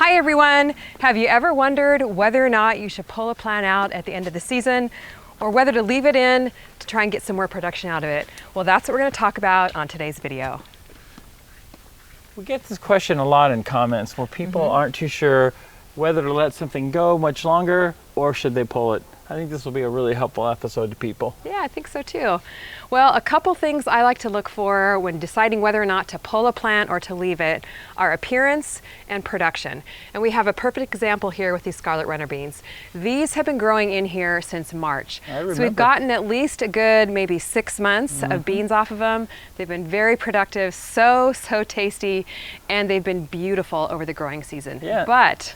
Hi everyone! Have you ever wondered whether or not you should pull a plant out at the end of the season or whether to leave it in to try and get some more production out of it? Well, that's what we're going to talk about on today's video. We get this question a lot in comments where people aren't too sure whether to let something go much longer or should they pull it. I think this will be a really helpful episode to people. Yeah, I think so too. Well, a couple things I like to look for when deciding whether or not to pull a plant or to leave it are appearance and production. And we have a perfect example here with these Scarlet Runner Beans. These have been growing in here since March. I remember. So we've gotten at least a good maybe 6 months of beans off of them. They've been very productive, so tasty, and they've been beautiful over the growing season. Yeah. But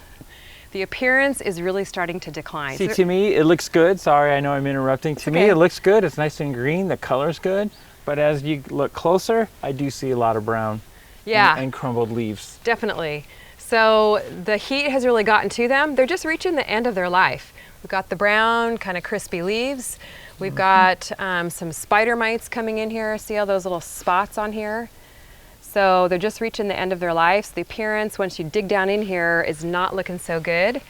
the appearance is really starting to decline. See, to me, it looks good. Sorry, I know I'm interrupting. To me, it looks good. It's nice and green. The color's good. But as you look closer, I do see a lot of brown and crumbled leaves. Definitely. So the heat has really gotten to them. They're just reaching the end of their life. We've got the brown, kind of crispy leaves. We've got some spider mites coming in here. See all those little spots on here? So they're just reaching the end of their lives. The appearance, once you dig down in here, is not looking so good.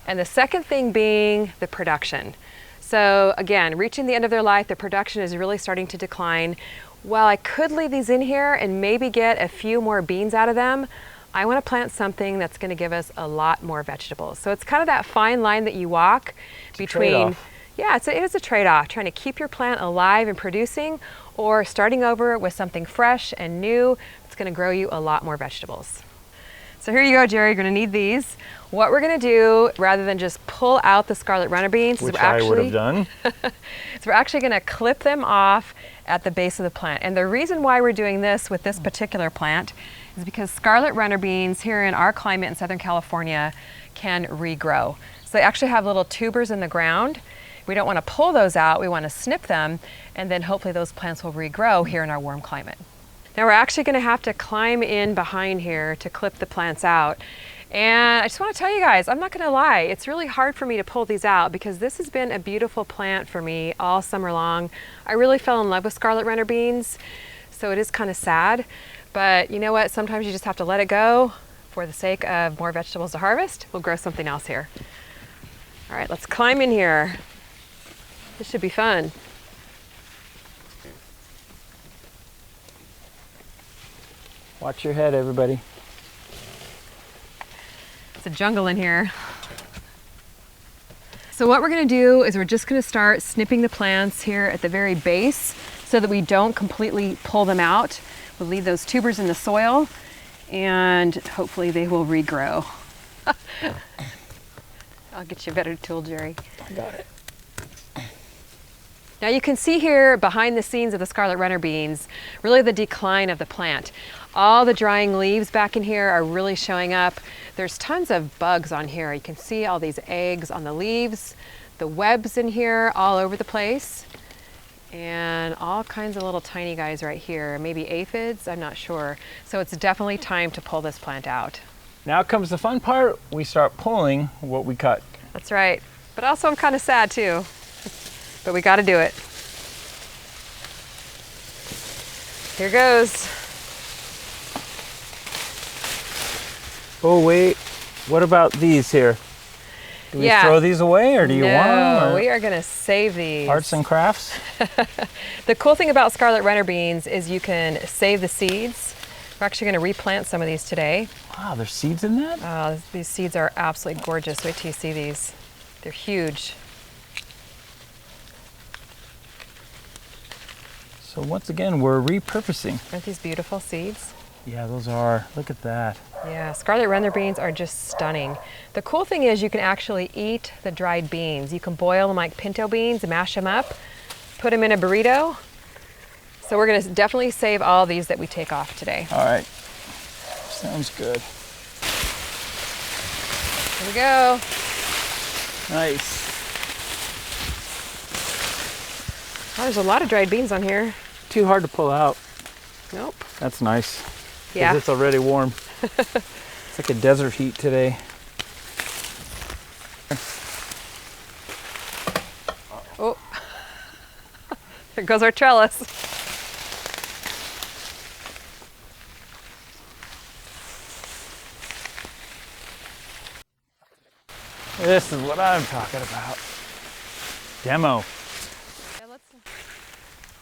And the second thing being the production. So again, reaching the end of their life, the production is really starting to decline. While I could leave these in here and maybe get a few more beans out of them, I want to plant something that's going to give us a lot more vegetables. So it's kind of that fine line that you walk between, it is a trade-off, trying to keep your plant alive and producing, or starting over with something fresh and new that's going to grow you a lot more vegetables. So here you go, Jerry. You're going to need these. What we're going to do, rather than just pull out the Scarlet Runner Beans, which I would have done, is we're actually going to clip them off at the base of the plant. And the reason why we're doing this with this particular plant is because Scarlet Runner Beans here in our climate in Southern California can regrow. So they actually have little tubers in the ground. We don't want to pull those out. We want to snip them, and then hopefully those plants will regrow here in our warm climate. Now we're actually going to have to climb in behind here to clip the plants out. And I just want to tell you guys, I'm not going to lie, it's really hard for me to pull these out because this has been a beautiful plant for me all summer long. I really fell in love with Scarlet Runner Beans, so it is kind of sad. But you know what? Sometimes you just have to let it go for the sake of more vegetables to harvest. We'll grow something else here. All right, let's climb in here. This should be fun. Watch your head, everybody. It's a jungle in here. So what we're going to do is we're just going to start snipping the plants here at the very base so that we don't completely pull them out. We'll leave those tubers in the soil and hopefully they will regrow. I'll get you a better tool, Jerry. I got it. Now you can see here behind the scenes of the Scarlet Runner Beans, really the decline of the plant. All the drying leaves back in here are really showing up. There's tons of bugs on here. You can see all these eggs on the leaves, the webs in here all over the place, and all kinds of little tiny guys right here, maybe aphids, I'm not sure. So it's definitely time to pull this plant out. Now comes the fun part. We start pulling what we cut. That's right. But also I'm kind of sad too. But we got to do it. Here goes. Oh wait, what about these here? Do we throw these away or do you want them? No, we are going to save these. Arts and crafts? The cool thing about Scarlet Runner Beans is you can save the seeds. We're actually going to replant some of these today. Wow, there's seeds in that? These seeds are absolutely gorgeous. Wait till you see these. They're huge. So once again, we're repurposing. Aren't these beautiful seeds? Yeah, those are. Look at that. Yeah, Scarlet Runner Beans are just stunning. The cool thing is you can actually eat the dried beans. You can boil them like pinto beans and mash them up, put them in a burrito. So we're going to definitely save all these that we take off today. All right. Sounds good. Here we go. Nice. Oh, there's a lot of dried beans on here. Too hard to pull out. Nope. That's nice. Yeah. It's already warm. It's like a desert heat today. Oh, there goes our trellis. This is what I'm talking about. Demo.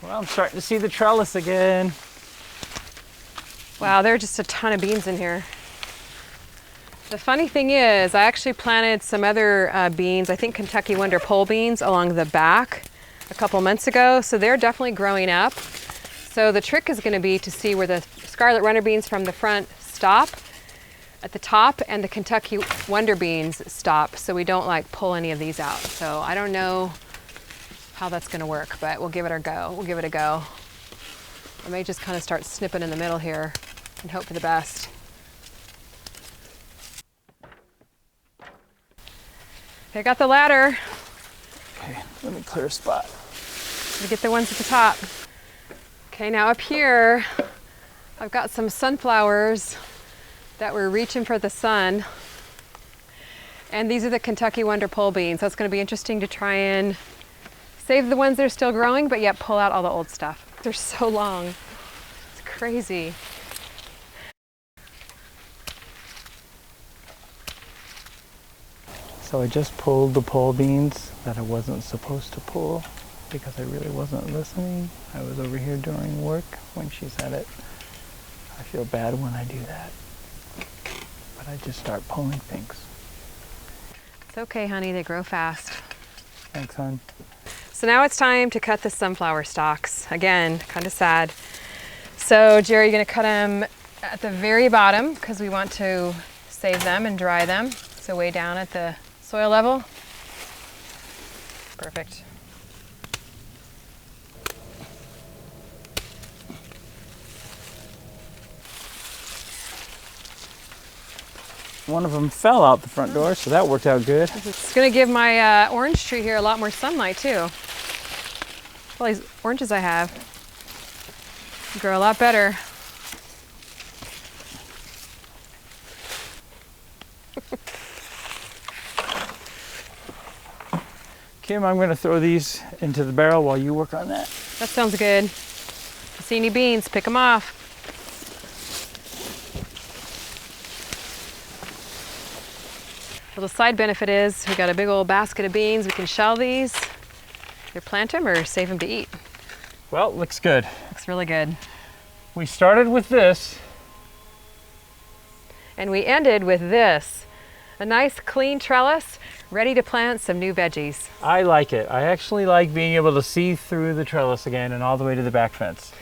Well, I'm starting to see the trellis again. Wow, there are just a ton of beans in here. The funny thing is, I actually planted some other beans, I think Kentucky Wonder pole beans, along the back a couple months ago, so they're definitely growing up. So the trick is going to be to see where the Scarlet Runner Beans from the front stop at the top and the Kentucky Wonder Beans stop, so we don't like pull any of these out. So I don't know how that's going to work, but we'll give it a go. We'll give it a go. I may just kind of start snipping in the middle here and hope for the best. I got the ladder. Okay, let me clear a spot. To get the ones at the top. Okay, now up here, I've got some sunflowers that were reaching for the sun. And these are the Kentucky Wonder pole beans. So it's going to be interesting to try and save the ones that are still growing, but yet pull out all the old stuff. They're so long. It's crazy. So I just pulled the pole beans that I wasn't supposed to pull because I really wasn't listening. I was over here doing work when she said it. I feel bad when I do that. But I just start pulling things. It's okay, honey, they grow fast. Thanks, hon. So now it's time to cut the sunflower stalks. Again, kind of sad. So Jerry, you're gonna cut them at the very bottom because we want to save them and dry them. So way down at the soil level. Perfect. One of them fell out the front door, so that worked out good. It's gonna give my orange tree here a lot more sunlight too. All these oranges I have grow a lot better. Kim, I'm gonna throw these into the barrel while you work on that. That sounds good. If you see any beans, pick them off. Well, the side benefit is we got a big old basket of beans. We can shell these, either plant them or save them to eat. Well, looks good. Looks really good. We started with this. And we ended with this. A nice clean trellis, ready to plant some new veggies. I like it. I actually like being able to see through the trellis again and all the way to the back fence.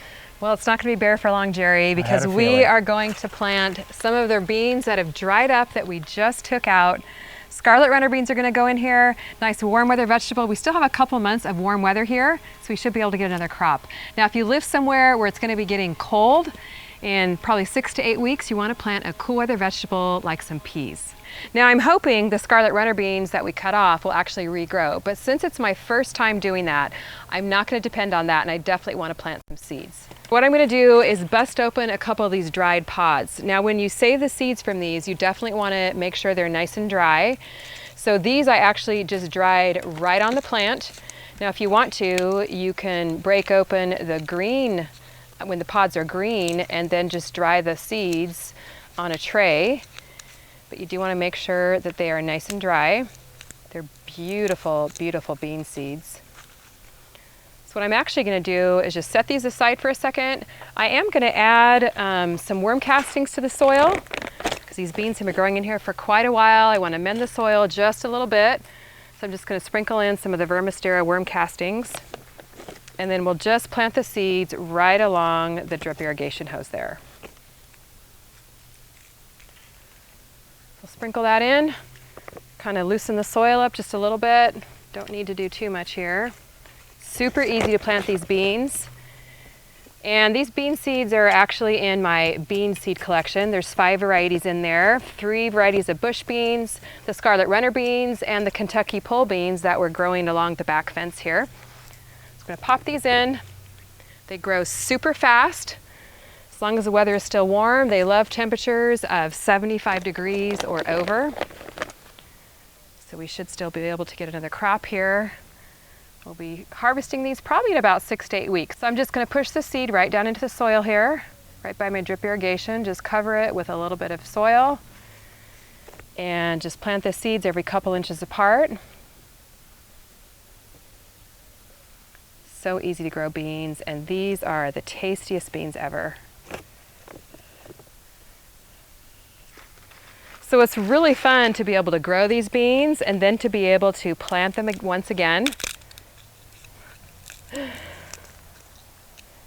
Well, it's not going to be bare for long, Jerry, because we are going to plant some of the beans that have dried up that we just took out. Scarlet Runner Beans are going to go in here. Nice warm weather vegetable. We still have a couple months of warm weather here, so we should be able to get another crop. Now, if you live somewhere where it's going to be getting cold, in probably 6 to 8 weeks, you want to plant a cool weather vegetable like some peas. Now I'm hoping the Scarlet Runner Beans that we cut off will actually regrow, but since it's my first time doing that, I'm not going to depend on that, and I definitely want to plant some seeds. What I'm going to do is bust open a couple of these dried pods. Now when you save the seeds from these, you definitely want to make sure they're nice and dry. So these I actually just dried right on the plant. Now if you want to, you can break open the green when the pods are green and then just dry the seeds on a tray. But you do want to make sure that they are nice and dry. They're beautiful, beautiful bean seeds. So what I'm actually going to do is just set these aside for a second. I am going to add some worm castings to the soil because these beans have been growing in here for quite a while. I want to mend the soil just a little bit. So I'm just going to sprinkle in some of the Vermistera worm castings. And then we'll just plant the seeds right along the drip irrigation hose there. We'll sprinkle that in, kind of loosen the soil up just a little bit. Don't need to do too much here. Super easy to plant these beans. And these bean seeds are actually in my bean seed collection. There's 5 varieties in there, 3 varieties of bush beans, the Scarlet Runner Beans, and the Kentucky pole beans that were growing along the back fence here. I'm going to pop these in. They grow super fast. As long as the weather is still warm, they love temperatures of 75 degrees or over. So we should still be able to get another crop here. We'll be harvesting these probably in about 6 to 8 weeks. So I'm just going to push the seed right down into the soil here, right by my drip irrigation. Just cover it with a little bit of soil. And just plant the seeds every couple inches apart. So easy to grow beans, and these are the tastiest beans ever. So it's really fun to be able to grow these beans and then to be able to plant them once again.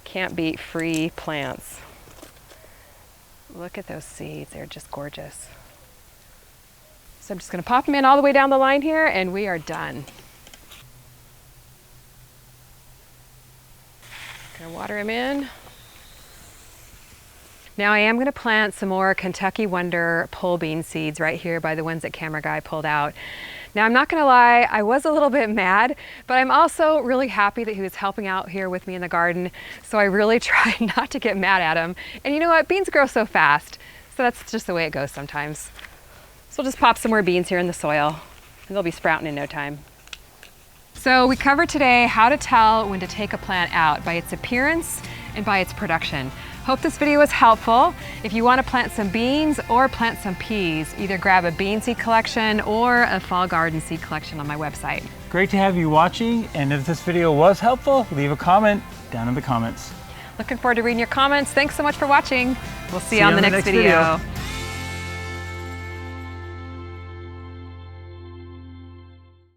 Can't beat free plants. Look at those seeds, they're just gorgeous. So I'm just gonna pop them in all the way down the line here and we are done. Gonna water them in. Now I am gonna plant some more Kentucky Wonder pole bean seeds right here by the ones that CameraGuy pulled out. Now I'm not gonna lie, I was a little bit mad, but I'm also really happy that he was helping out here with me in the garden. So I really tried not to get mad at him. And you know what, beans grow so fast. So that's just the way it goes sometimes. So we'll just pop some more beans here in the soil and they'll be sprouting in no time. So we covered today how to tell when to take a plant out by its appearance and by its production. Hope this video was helpful. If you want to plant some beans or plant some peas, either grab a bean seed collection or a fall garden seed collection on my website. Great to have you watching, and if this video was helpful, leave a comment down in the comments. Looking forward to reading your comments. Thanks so much for watching. We'll see you on the next video.